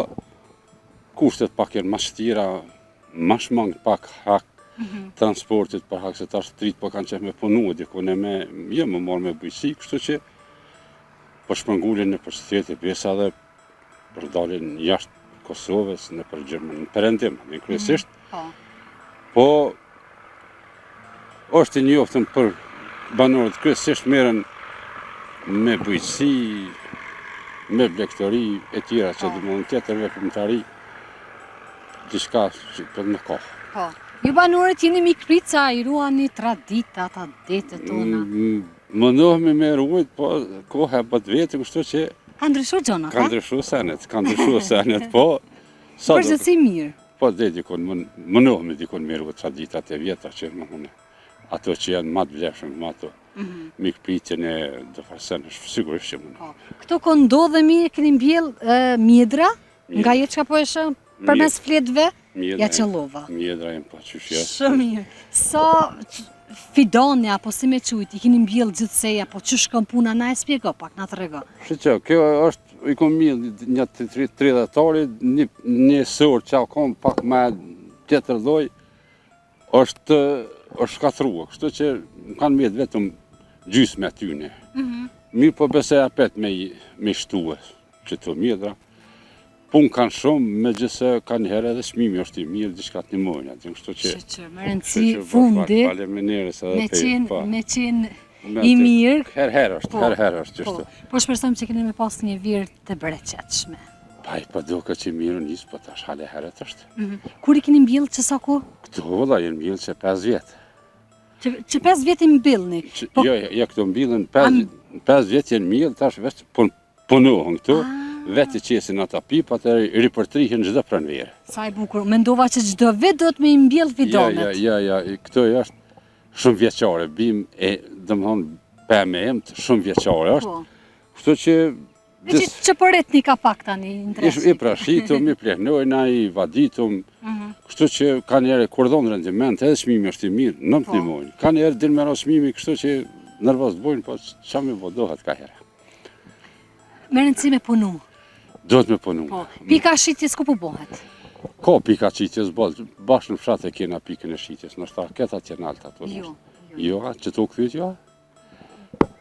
Speaker 4: kushtet pak janë më shtira, më shmang pak hak transportit për hak se tash trit po kanë qenë me punu dikun e me, jo më marrë me bujqësi, kështu që po shpërngulin në përshëtjetje pjesa dhe për dalin jashtë Kosovës, në për Gjermani, në perëndim, në kryesisht. Po, është i njoftën për banorët, kryesisht merren me bujqësi, me blegtori e tjera që domethënë tjetër veprimtari, diçka që për në kohë.
Speaker 1: Po. Ju banorët jeni mikprica, i ruani traditat, adetet tona.
Speaker 4: Mënohemi me ruajt, po koha e bët vetë, kështu që
Speaker 1: Ka ndryshuar gjonat,
Speaker 4: ka ndryshuar senet, po sa do.
Speaker 1: Përgjithësi mirë.
Speaker 4: Po dhe dikon, mënohemi dikon me ruajt traditat e vjetra që më ato që janë më të vlefshëm, më ato mikpritjen e dëfarsen, është sigurisht që mënohemi.
Speaker 1: Po. Këto ko ndodhemi, keni mbjell mjedra, nga jetë çka po e shë përmes fletëve, ja qëllova.
Speaker 4: Mjedra jenë pa qyshja.
Speaker 1: Shumë mirë. Sa fidone apo si me qujt, i keni mbjell gjithsej apo çu shkon puna, na e spjego pak, na trego.
Speaker 4: Që kjo është, i kom mjell një 30-tari, një sër që kom pak me tjetër lloj, është shkatrua, kështu që kanë mjetë vetëm gjysmë me tyne. Mirë po besoj apet me shtue që të mjedra. Punë kanë shumë, me gjithse kanë herë edhe çmimi është i mirë, diçka të nimojnë aty, kështu që.
Speaker 1: Me rëndësi fundi, me qenë i mirë.
Speaker 4: Herë është gjithë.
Speaker 1: Po shpresojmë që keni me pas një virë të bereqetshme.
Speaker 4: Po duke që mirë njësë, po tash hale herët është.
Speaker 1: Kur i keni mbjell që sa ku?
Speaker 4: Këtu valla jenë mbjell që 5 vjetë.
Speaker 1: Që 5 vjetë i mbjellni?
Speaker 4: Jo, këtu mbjellën 5 vjetë jenë mbjell, tash vetë punohën këtu. Vetë qesin ata pipat e ripërtrihin çdo pranverë.
Speaker 1: Sa i bukur, mendova që çdo vit do të më mbjell fidonet.
Speaker 4: Ja, këto është shumë vjeçare, bim e domethënë pemë emt shumë vjeçare është. Kështu që
Speaker 1: që përretni ka pak tani ndreshi.
Speaker 4: I prashitum, i plenojna, i vaditum. Kështu që kanë herë kur dhon rendiment, edhe çmimi është i mirë, 9 muaj. Kanë herë din me çmimi, kështu që nervoz bojnë, po çfarë më vodohet ka herë.
Speaker 1: Me rëndësi me punu.
Speaker 4: Do të me punu.
Speaker 1: Pika shitjes ku po bëhet?
Speaker 4: Ka pika shitjes, bashkë në fshat e kena pikën e shitjes, në shtarë këta tjenë alta të nështë. Jo, që të u këthyt, jo?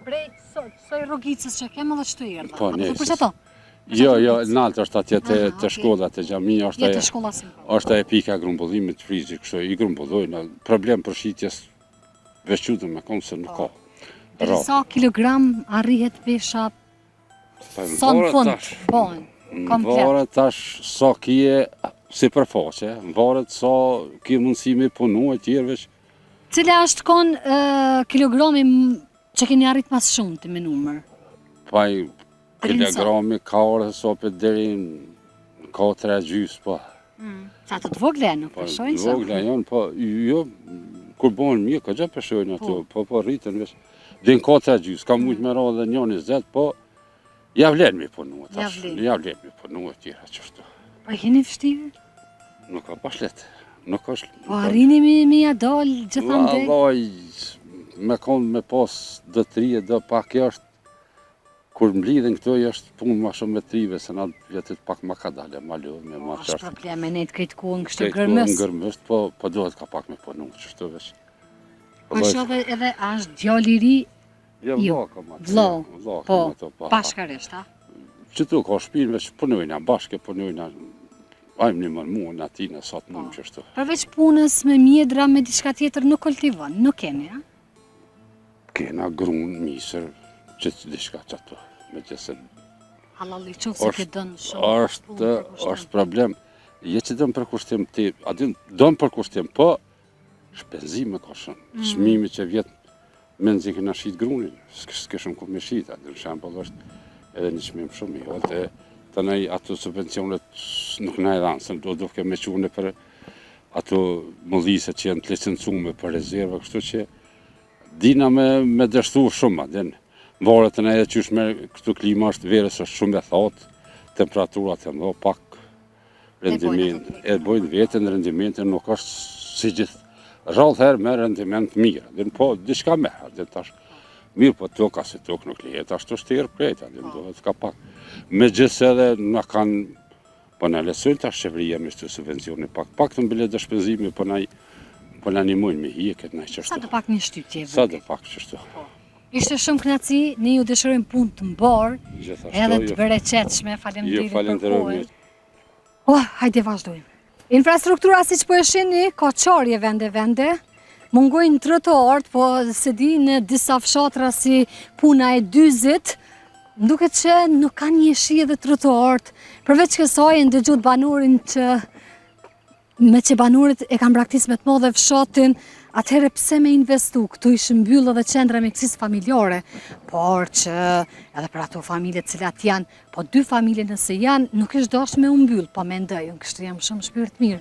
Speaker 1: Prej soj rogicës që kemë dhe që të erdha.
Speaker 4: Po,
Speaker 1: ne. Për që to?
Speaker 4: Jo, në altë është atje të shkollat e gjami, është e pika grumbullimit frizi, kështu i grumbullojnë, problem për shitjes veçutën me komë se nuk ka.
Speaker 1: Sa kilogram arrihet pesha sa në fund,
Speaker 4: varet tash sa kje si përfaqe, varet sa kje mundësi me punu e tjerëve.
Speaker 1: Cila është kon kilogrami që keni arrit mas shumë të me numër?
Speaker 4: Paj
Speaker 1: Deri në sa?
Speaker 4: kilogrami ka orë sopet deri në 4,5 po.
Speaker 1: Sa të vogla nuk
Speaker 4: Po,
Speaker 1: përshojnë sa?
Speaker 4: vogla janë, po, jo, kur bëhen mirë, ka gjë përshojnë ato, po rritën veç. Dhe në 4,5, ka mujtë me ra dhe 1,20, po, ja vlen me punu, tash, ja vlen me punu e tjera qështu.
Speaker 1: Po keni vështirë?
Speaker 4: Nuk ka pas letë, nuk është...
Speaker 1: Po arrini me ja dal gjithandej?
Speaker 4: Vallaj, me konë me pas dë trije, dë pak jashtë, kur mblidhen këto është punë ma shumë me trive, se na vjetit pak ma ka dale, ma lëve, me ma
Speaker 1: Është
Speaker 4: qashtë.
Speaker 1: probleme ne të krejtë kohën kështë
Speaker 4: Në
Speaker 1: gërmës.
Speaker 4: gërmës, po dohet ka pak me punu, qështu veç.
Speaker 1: Po shove edhe është djali i ri,
Speaker 4: Ja,
Speaker 1: Jo,
Speaker 4: vlla kam atë.
Speaker 1: vlla,
Speaker 4: Vlla
Speaker 1: po,
Speaker 4: kam ato, po.
Speaker 1: bashkarisht, a?
Speaker 4: Qëtu ka shpinë veç punojna, bashke punojna, ajmë një mërë muën atina, sa të muën qështu.
Speaker 1: Përveç punës me mjedra, me diçka tjetër nuk kultivon, nuk keni, a?
Speaker 4: Kena grunë, misër, gjithë diçka që ato, me gjithë
Speaker 1: Halali qovë se ke dënë shumë.
Speaker 4: është problem. Je që dëmë për kushtim ti, adin dëmë për kushtim, po shpenzime ka shumë. Çmimi që vjetë menzi këna shit grunin, s'keshëm ku me shit, adin shembol është edhe një çmim shumë i holte. Të nej ato subvencionet nuk na e dhanë, se do ke me qune për ato mëllise që janë të licencume për rezerva, kështu që dina me dështu shumë, adin. Varet në edhe qysh me këtu klima është verës është shumë e thatë, temperaturat e mdo pak, rendiment, e bojnë vetën, rendimentin nuk është si gjithë, rrallë herë me rendiment mirë, dhe po, diçka merë, dhe tash, mirë po toka se tokë nuk lijet, ashtu është të irë krejta, dhe dohet ka pak. Me gjithë edhe në kanë, po në lesojnë tash qeveria me shtu subvencioni pak të mbile dhe shpenzimi, po në animojnë me hieket në qështu.
Speaker 1: Sa do pak një shtytje?
Speaker 4: Sa do pak qështu.
Speaker 1: Ishte shumë knaci, ne ju dëshirojmë punë të mbarë,
Speaker 4: Gjithashtu,
Speaker 1: edhe të
Speaker 4: jo.
Speaker 1: bereqetshme,
Speaker 4: Jo,
Speaker 1: faleminderit për
Speaker 4: falenderoj.
Speaker 1: kohën. Hajde vazhdojmë. Infrastruktura si që po e shini, ka qarje vende, mungojnë trotuart, po se di në disa fshatra si puna e 40, nduket që nuk ka një shi edhe trotuart, përveç kësaj ndëgjut banurin që me që banurit e kam braktis me të modhe fshatin, atëherë pse me investu, këtu ishë mbyllë edhe qendra mjekësisë familjare, por që edhe për ato familje cilat janë, po 2 familje nëse janë, nuk është dash me umbyllë, po me ndëj, unë kështë jam shumë shpirt mirë.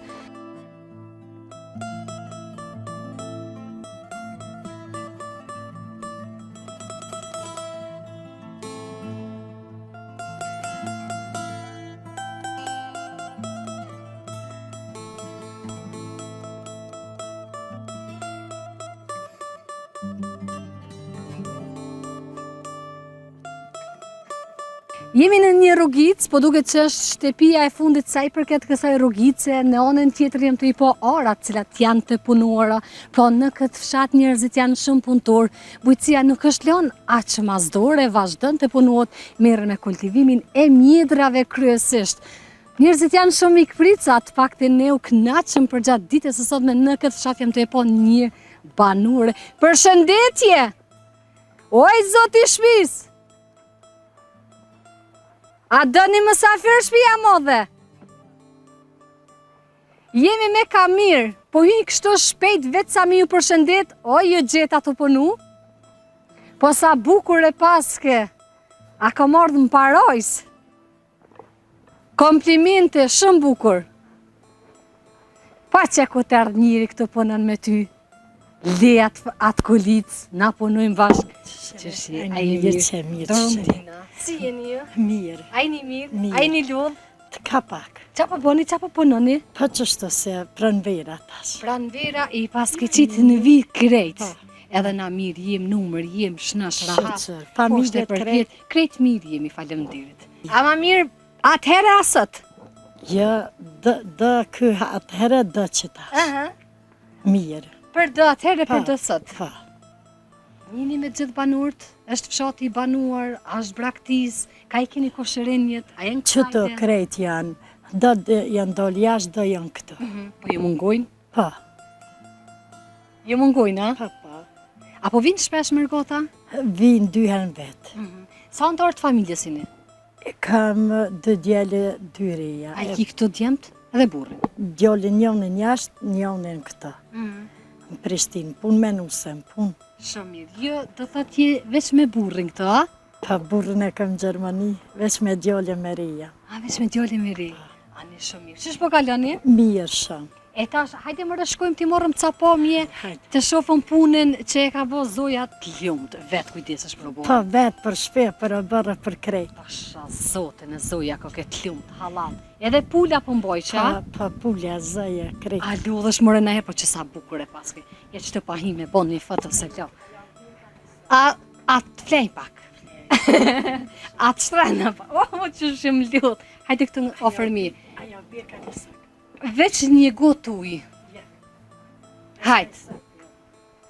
Speaker 1: Jemi në një rrugicë, po duket që është shtëpia e fundit sa i përket kësaj rrugice, në anën tjetër jem të i po arat cilat janë të punuara, po në këtë fshat njerëzit janë shumë punëtor, bujqësia nuk është lënë aq mazdore, vazhdon të punohet, merren me kultivimin e mjedrave kryesisht. Njerëzit janë shumë mikprica, të paktin ne u kënaqëm për gjatë ditës së sotme në këtë fshat jem të i po një banure. Përshëndetje! Oj, zoti shpis! A dëni mësafir shpia modhe? Jemi me Kamir, po hynë kështu shpejt vetë sa mi ju përshëndet, o ju gjeta të punu? Po sa bukur e paske, a ka mardhë më parojs? Komplimente, shumë bukur. Pa që ku të ardhë njëri këtu punën me ty, le atë kulicë, na punojmë bashkë. Qështi, a i mirë. Si jeni ju?
Speaker 5: Mirë,
Speaker 1: A jeni mirë?
Speaker 5: Mirë.
Speaker 1: A jeni lodhë?
Speaker 5: të ka pak.
Speaker 1: Qa po boni, qa po punoni?
Speaker 5: Po qështu se pranvera tash.
Speaker 1: Pranvera i paske qitë në vi krejt.
Speaker 5: Po.
Speaker 1: Edhe na mirë jem, numër jem, shnash rahat.
Speaker 5: Shqyqër, familjet krejt.
Speaker 1: Krejt mirë jemi, faleminderit. Ama mirë, atëherë asët.
Speaker 5: Jo, dë ky atëherë dë që tash. Mirë.
Speaker 1: Për dë atëherë për dë sët.
Speaker 5: Po.
Speaker 1: Njini me gjithë banurt, është fshati i banuar, është braktis, ka i keni koshërinjet, a jenë
Speaker 5: Qëto krejt janë. Dë janë doli jashtë, dë janë këtu.
Speaker 1: Po ju mungojnë?
Speaker 5: Po.
Speaker 1: Ju mungojnë, a?
Speaker 5: Po, po.
Speaker 1: Apo vinë shpesh mërgota?
Speaker 5: Vinë 2 herë në vetë.
Speaker 1: Sa antarë të familjes jeni?
Speaker 5: Kam 2 djele, 2 reja.
Speaker 1: A i ki këto djemt edhe burrin?
Speaker 5: Djole njënën jashtë, njënën këta. Në Prishtinë, punë me nusem, punë.
Speaker 1: Shumë mirë. Jo, do thotë je veç me burrin këto, a?
Speaker 5: Pa burrën e kam në Gjermani, veç me djole me reja.
Speaker 1: A, veç me djalin me ri. Ani shumë mirë. Ç'është po kaloni?
Speaker 5: Mirë shumë.
Speaker 1: E tash, hajde më shkojmë ti morëm ca pamje,
Speaker 5: Hajde.
Speaker 1: të shohëm punën që e ka bë Zoja të lumt. Vet kujdesesh për
Speaker 5: Pa
Speaker 1: burrin.
Speaker 5: vetë për shpe, për o bërë, për krejt.
Speaker 1: Pasha zotën e Zoja ka këtë lumt, halal. Edhe pula po mboj që, a?
Speaker 5: Pa pulja, zëje, krejt.
Speaker 1: A lodhesh more në herë, po që sa bukur e paske. Ja që të pahime, bon një foto se kjo. A të flej pak. A të shtrena pak. O, që shumë lodh. Hajde këtë në ofër mi.
Speaker 5: Ajo, bje ka një sak.
Speaker 1: Veç një gotë uj. Hajde.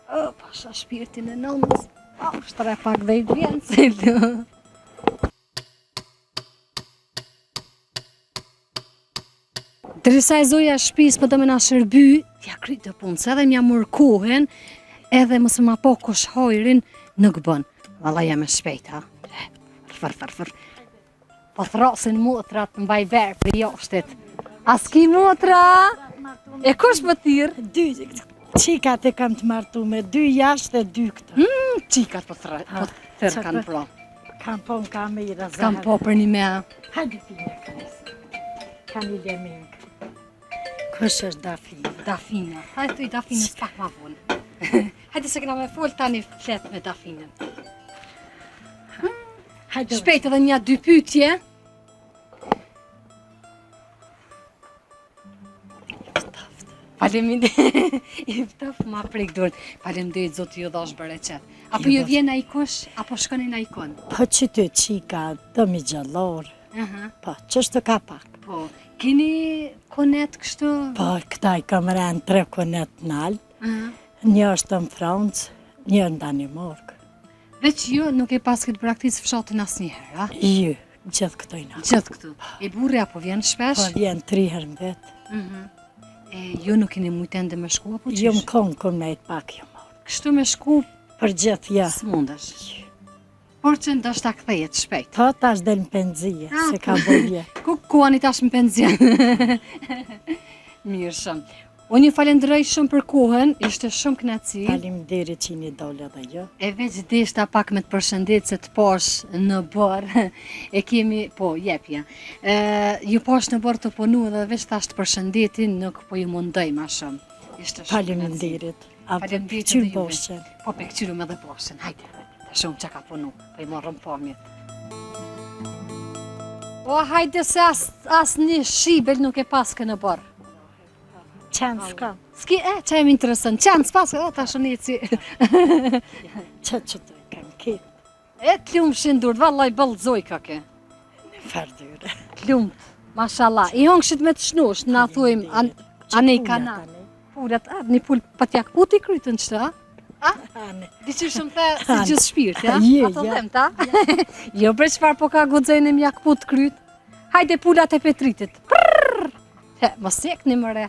Speaker 1: O, pasha shpirtin e nënës. O, shtre pak dhe i vjen se lë. Dërisa e Zoja shpis për do me na shërby, t'ja kryt të punë, se edhe m'ja mërë kohen, edhe mësë ma po kush hojrin, nuk bën. Valla jam e shpejt, ha? Fër. Po thrasin motrat në mbaj verë për jashtet. A s'ki motra? E kush më tirë?
Speaker 5: Dy, qikat e kam të martu me 2 jashtë e 2 këtë.
Speaker 1: Qikat po thërë kanë pra.
Speaker 5: Kam po në kamera, zahër.
Speaker 1: Kam po për një me.
Speaker 5: Hajde fine, kam i leming. Kush është Dafina?
Speaker 1: Dafina. Hajde të i Dafinës pak ma vonë. Hajde se këna me folë tani flet me Dafinën.
Speaker 5: Hajde,
Speaker 1: Shpejt edhe një 2 pyetje. Faleminderit. I ftaf ma prek dorën. Faleminderit zoti ju dhash bereqet. Apo ju vjen ai kush, apo shkoni në ikon?
Speaker 5: po që ty qika, do mi gjallor.
Speaker 1: Aha.
Speaker 5: Po, qështu ka pak.
Speaker 1: Po, keni konet kështu?
Speaker 5: Po, këta i kam rënë 3 konet në altë.
Speaker 1: Aha.
Speaker 5: Një është në Francë, një në Danimark.
Speaker 1: Veç ju nuk e pas këtë praktisë fshatin asnjëherë, a?
Speaker 5: Ju, gjithë këto i na.
Speaker 1: Gjithë këtu. E burri apo vjen
Speaker 5: Po,
Speaker 1: shpesh?
Speaker 5: vjen 3 herë në vetë.
Speaker 1: E ju nuk keni mujtë ende me shku apo
Speaker 5: Jo
Speaker 1: qysh?
Speaker 5: më konë, kom me të pak jo morë.
Speaker 1: Kështu me shku
Speaker 5: Për gjithë, ja.
Speaker 1: s'mundesh. Por që ndoshta kthehet shpejt.
Speaker 5: Po, tash del në penzije, se ka bëvje.
Speaker 1: Ku kuani tash në penzion? Mirë shumë. Unë ju falenderoj shumë për kohën, ishte shumë kënaqësi.
Speaker 5: Faleminderit që një dole dhe jo.
Speaker 1: E veç deshta pak me të përshëndet se të pash në barë, e kemi, po, jepja. Ju pash në barë të punu dhe veç tash të përshëndetin, nuk po ju mundoj ma shumë. Ishte shumë
Speaker 5: Faleminderit. A për
Speaker 1: Faleminderit
Speaker 5: qyrë
Speaker 1: edhe juve.
Speaker 5: boshen.
Speaker 1: Po, pe këqyru me dhe poshen, hajde, të shumë që ka punu, po i marrëm pamjet. O, hajde se as një shibel nuk e paske në barë.
Speaker 5: Qenë s'ka.
Speaker 1: Ski, që e më interesën, qanë s'pas, ta shënici.
Speaker 5: Që të kam kitë.
Speaker 1: E t'lumë shindur, vallaj bëllëzoj ka ke.
Speaker 5: Në fardyre.
Speaker 1: T'lumë, mashallah. I hongshit me të shnush, na thujmë, anej kana. Pullet, një pull patjak puti krytën qëtë, a?
Speaker 5: Ane.
Speaker 1: Diqy shumë the si gjithë shpirt, ja?
Speaker 5: Je,
Speaker 1: Ato
Speaker 5: ja.
Speaker 1: them, ta? Jo, bre qëfar po ka guxejnë mjak put kryt. Hajde pullat e petritit. Prrrr! Ma sekni mëre,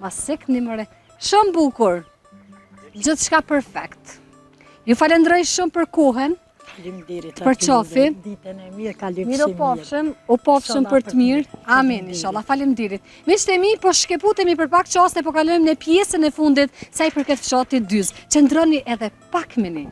Speaker 1: ma sekni mëre. Shumë bukur. Gjithë shka perfekt. Ju falenderoj shumë për kohën.
Speaker 5: Faleminderit.
Speaker 1: Për qafin.
Speaker 5: Ditën e mirë, ka
Speaker 1: Mirë
Speaker 5: lypsi
Speaker 1: u pafshëm, u pafshëm për të mirë. Amen, inshallah. Faleminderit. Miqtë e mi, po shkeputemi për pak qaste, po kalojmë në pjesën e fundit sa i përket fshatit dyz. Qëndroni edhe pak me ne.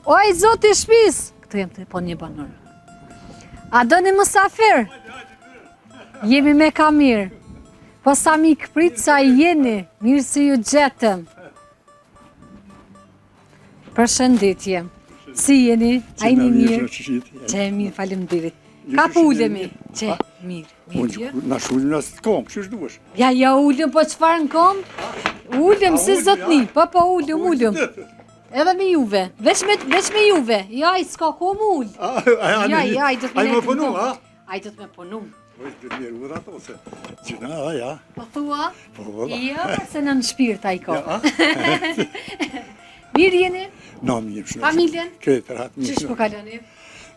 Speaker 1: Oj, zoti shpis! Këtu jem të po një banor. A do një mësafir? Jemi me Kamir. Po sa mi këprit sa i jeni, mirë si ju gjetëm. Përshëndetje. Si jeni? A i një mirë? Që e mirë, faleminderit. Ka po ulemi? Që mirë, mirë.
Speaker 6: Na shulim nas të kom, kështu duhesh.
Speaker 1: Ja, ullëm, po qëfar në kom? Ullëm, si zotni, po, ullëm. Edhe me juve, veç me juve. Jaj, s'ka ko mull. Jaj, do të
Speaker 6: më punu, a?
Speaker 1: Aj, do të me punu.
Speaker 6: Po, të mirë ura to, se gjina, ja.
Speaker 1: Po thua?
Speaker 6: Po, vëlla.
Speaker 1: Ja, se në shpirt a i ka. Mirë jeni?
Speaker 6: Na, mirë, shnë.
Speaker 1: Familjen?
Speaker 6: Këtë ratë
Speaker 1: Qish po
Speaker 6: mirë.
Speaker 1: kaloni?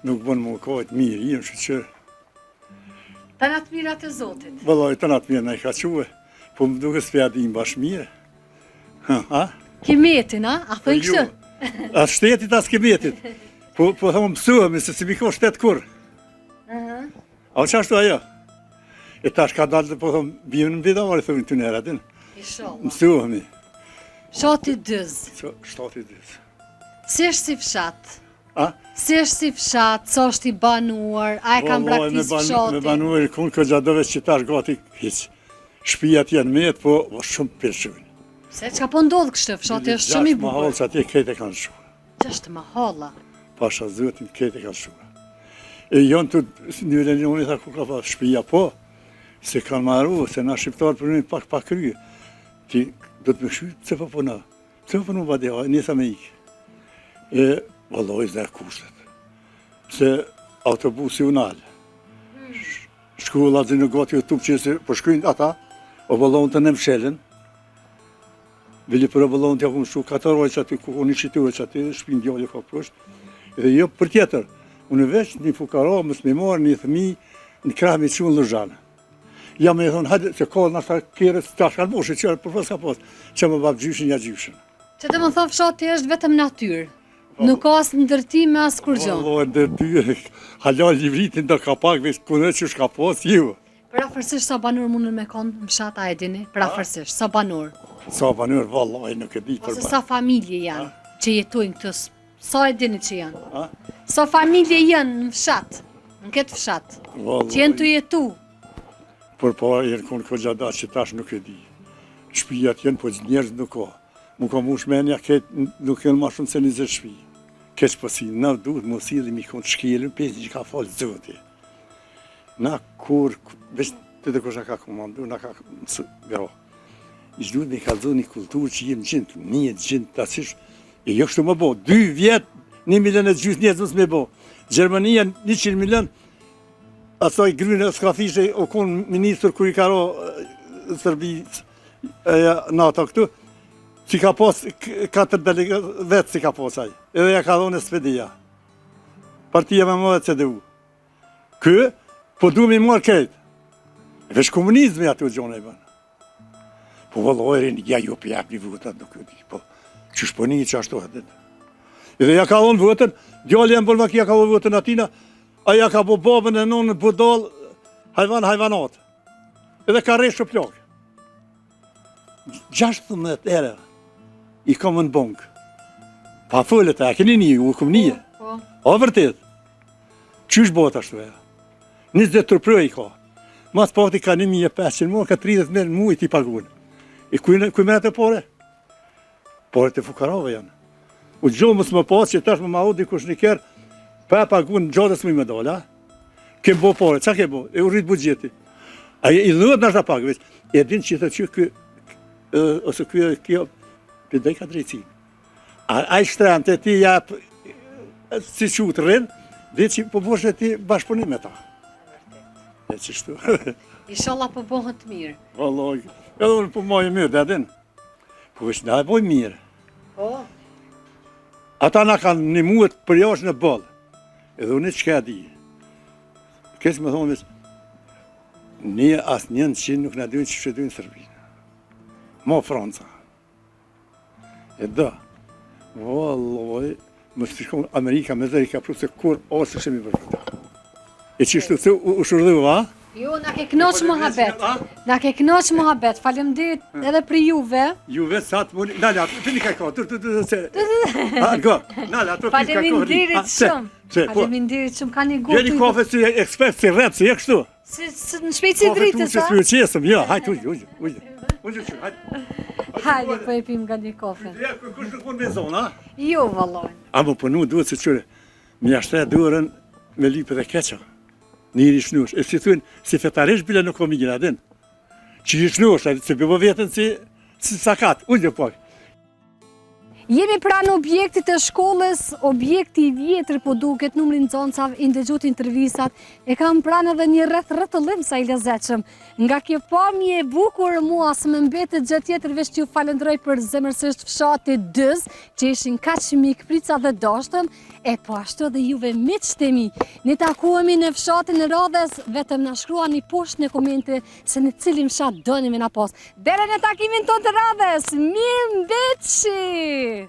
Speaker 6: Nuk bënë më kohët mirë, jenë shqyqër.
Speaker 1: Ta natë mirat e Zotit.
Speaker 6: Vëllaj, të natë mirë në i ka quë, po më duke s'pjadim bashkë mirë. Ha?
Speaker 1: Kimetin, a? A thëj kështë?
Speaker 6: A shtetit as kimetit. Po thonë mësuhemi se si mi ko shtetë kur. A o qashtu ajo? E tash ka dalë, po thonë, bimë në vidare, thëmë të nërë atin.
Speaker 1: Inshallah.
Speaker 6: Mësuhemi.
Speaker 1: Shati dëz.
Speaker 6: Shtati disë.
Speaker 1: Si është si fshat?
Speaker 6: A?
Speaker 1: Si është si fshat? Sa është i banuar? A e kam braktis
Speaker 6: Me
Speaker 1: fshati?
Speaker 6: banuar, kënë këgjadove që tash gati hiq. Shpijat janë metë, po shumë përshujnë.
Speaker 1: Se që ka po ndodhë kështë, fshati është shumë i
Speaker 6: Gjashtë
Speaker 1: bukur.
Speaker 6: mahallë që atje kete kanë shuar.
Speaker 1: Gjashtë mahalla.
Speaker 6: Pasha zëtin kete kanë shuar. E janë të njëre njëri tha ku ka pa shpija, po, se kanë marru, se na shqiptarë për një pak krye. Ti do të me shy, pse po puna? Pse po punu vade, njësa me ikë. E, vëlloj, zë kushtet. Se autobusi unalë. Shkolla zinë gati të tupë që se përshkryjnë ata, o vëllon të në mshelën. Vili për o vëllon të jakum shu 4 ojë që aty, ku unë i qitëve që aty, shpinë djallë ka përshtë. Edhe jo për tjetër, unë veç një fukara, mësë me marë një thëmi në krah me qunë lëzhanë. Ja me thonë, hajde, se ka nështë kjerës, ta shkanë moshë, që për pas ka pas, që më babë gjyshin, ja gjyshin.
Speaker 1: Që të më thonë fshati është vetëm natyrë. Nuk ka asë ndërtime asë kur gjo.
Speaker 6: Vëlloj, ndërtyre, halja livritin do ka pak, veç kune që shka pas, ju.
Speaker 1: Prafërsisht sa banor mundën me konë në fshat a e dini? Prafërsisht, sa banor.
Speaker 6: Sa banër, vëlloj, nuk e di për
Speaker 1: Ose sa familje janë që jetojnë këtës. Sa e dini që janë?
Speaker 6: A?
Speaker 1: Sa familje janë në fshat, në këtë fshat, që jenë të jetu.
Speaker 6: Por po jenë konë këgjada që tash nuk e di. Shpijat jenë, po njerëz nuk ka. Mu ka mu shmenja, ketë nuk jenë ma shumë se 20 shpi. Keq po si, na duhet mu si dhe mi konë shkelën, pesë që ka falë zoti. Na kur, veç të dhe kusha ka komandu, na ka mësë, gro. Ishtë duhet me kalëzu një kulturë që jemë gjindë, një gjindë të asysh, e jo kështu më bo, 2 vjetë, 1 milion e gjysë njerëz mësë me bo. Gjermania 100 milion, asaj grynë s'ka fishe, o konë ministër kër i karo Sërbi, NATO këtu, si ka pos 4 delegat, vetë si ka posaj, edhe ja ka dhone spedia. Partia me mëdhe CDU. Kë, po du me marë kejtë. Vesh komunizmi ato gjone e banë. Po vëllojrin, ja ju pjak një vëtat nuk e di, po që shponi që ashtu atë. Edhe ja ka dhonë vëtën, djali e më bëllë ja ka dhonë vëtën atina, a ja ka bo babën e nonë budal, hajvanat. Edhe ka reshë plakë. 16 ere i kam në bankë. Pa fëllet e, a keni një, u këm një. A vërtet. Qysh bot ashtu e? 20 tërprë i ka. Mas pati ka 1.500 mua, ka 30.000 mujt i pagun. E kuj mërët e pare? Pare të fukarave janë. U gjohë mësë më pasë që tash më ma odi kush një kërë, pa pagun gjatës më i me dalë, a? Kem bo pare, qa ke bo? E u rritë bugjeti. A i dhëët nështë a pak, veç. E din që të që ose kjo, për dhe ka drejtësin. A i shtrejnë të ti japë, si qutë rrinë, dhe që po bosh e ti bashkëpunim me ta. E qështu.
Speaker 1: Inshallah po bëhet mirë.
Speaker 6: Valloj, edhe unë po mojë mirë, dhe adin. Po veç na e boj mirë.
Speaker 1: Po.
Speaker 6: Ata na kanë një muet për jashtë në bëllë. Edhe unë që ka di. Kësë me thonë veç, një asë njën që nuk në dujnë që shedujnë Sërbinë. Ma Franca. E da. Valloj, më shkon Amerika me zëri ka pru se kur ose shemi vërgjë. E qështu se u shurdhu, a?
Speaker 1: Jo, na ke knoq muhabet. Na ke knoq muhabet. Faleminderit edhe për juve.
Speaker 6: Juve sa të mund... Nala, të një ka ka, se... Go, nala, të
Speaker 1: Faleminderit shumë. Faleminderit shumë, ka një gotë.
Speaker 6: Jeni kafe si ekspert, si rep, si e kështu.
Speaker 1: Si në shpejtësi dritës, a?
Speaker 6: Kafe tu që s'pëqesëm, jo, hajtë, ujë. Unë që, hajtë.
Speaker 1: Hajde, po e pim nga një kafe.
Speaker 6: Kush nuk mund me zonë, a?
Speaker 1: Jo, valloj.
Speaker 6: A më punu duhet se qëre, mi ashtre duherën me lipë dhe keqa. Njëri shnush, e si thunë, si fetarish bile nuk komi gjina din. Që i shnush, se bëbë vetën si sakat, ullë pak.
Speaker 1: Jemi pranë objektit të shkollës, objekti i vjetër po duket, numrin Zoncav, i ndëgjut intervistat, e kam pranë edhe një rrethëllim sa i lezetshëm. Nga kjo pamje e bukur mua së më mbetet gjë tjetër veç t'ju falenderoj për zemërsisht fshati Dëz, që ishin kaq mik prica dhe dashtëm, e po ashtu dhe juve miqtë e mi. Ne takohemi në fshatin e Radhës, vetëm na shkruani poshtë në komente se në cilin fshat doni me na pas. Deri në takimin ton të radhës, mirë mbetëshi!